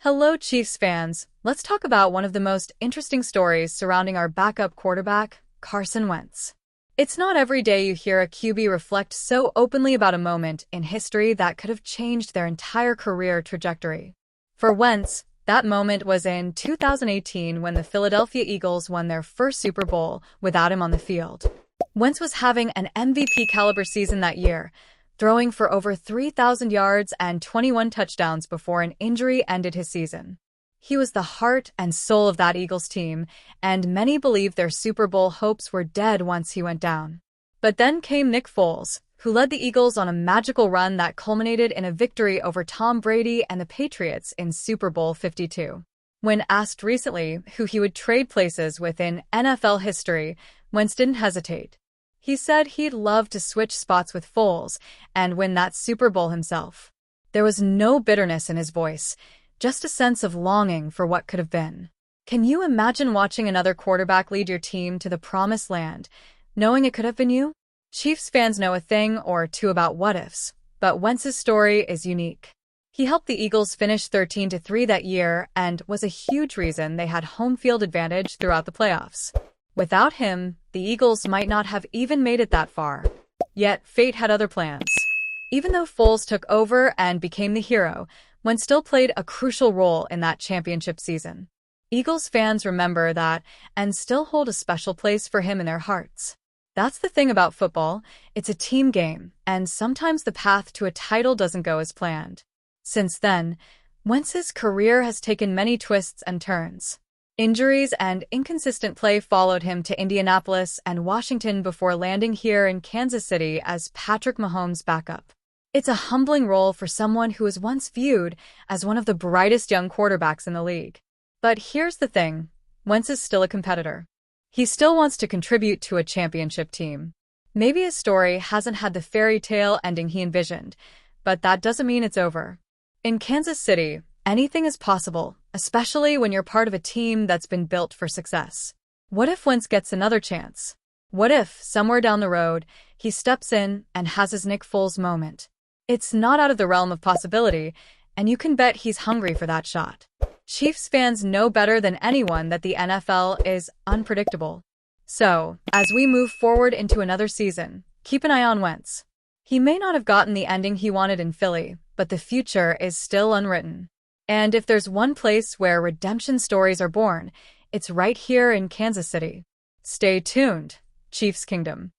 Hello, Chiefs fans. Let's talk about one of the most interesting stories surrounding our backup quarterback, Carson Wentz. It's not every day you hear a QB reflect so openly about a moment in history that could have changed their entire career trajectory. For Wentz, that moment was in 2018 when the Philadelphia Eagles won their first Super Bowl without him on the field. Wentz was having an MVP-caliber season that year, throwing for over 3,000 yards and 21 touchdowns before an injury ended his season. He was the heart and soul of that Eagles team, and many believed their Super Bowl hopes were dead once he went down. But then came Nick Foles, who led the Eagles on a magical run that culminated in a victory over Tom Brady and the Patriots in Super Bowl 52. When asked recently who he would trade places with in NFL history, Wentz didn't hesitate. He said he'd love to switch spots with Foles and win that Super Bowl himself. There was no bitterness in his voice, just a sense of longing for what could have been. Can you imagine watching another quarterback lead your team to the promised land, knowing it could have been you? Chiefs fans know a thing or two about what-ifs, but Wentz's story is unique. He helped the Eagles finish 13-3 that year and was a huge reason they had home field advantage throughout the playoffs. Without him, the Eagles might not have even made it that far. Yet, fate had other plans. Even though Foles took over and became the hero, Wentz still played a crucial role in that championship season. Eagles fans remember that and still hold a special place for him in their hearts. That's the thing about football, it's a team game, and sometimes the path to a title doesn't go as planned. Since then, Wentz's career has taken many twists and turns. Injuries and inconsistent play followed him to Indianapolis and Washington before landing here in Kansas City as Patrick Mahomes' backup. It's a humbling role for someone who was once viewed as one of the brightest young quarterbacks in the league. But here's the thing, Wentz is still a competitor. He still wants to contribute to a championship team. Maybe his story hasn't had the fairy tale ending he envisioned, but that doesn't mean it's over. In Kansas City, anything is possible, especially when you're part of a team that's been built for success. What if Wentz gets another chance? What if, somewhere down the road, he steps in and has his Nick Foles moment? It's not out of the realm of possibility, and you can bet he's hungry for that shot. Chiefs fans know better than anyone that the NFL is unpredictable. So, as we move forward into another season, keep an eye on Wentz. He may not have gotten the ending he wanted in Philly, but the future is still unwritten. And if there's one place where redemption stories are born, it's right here in Kansas City. Stay tuned, Chiefs Kingdom.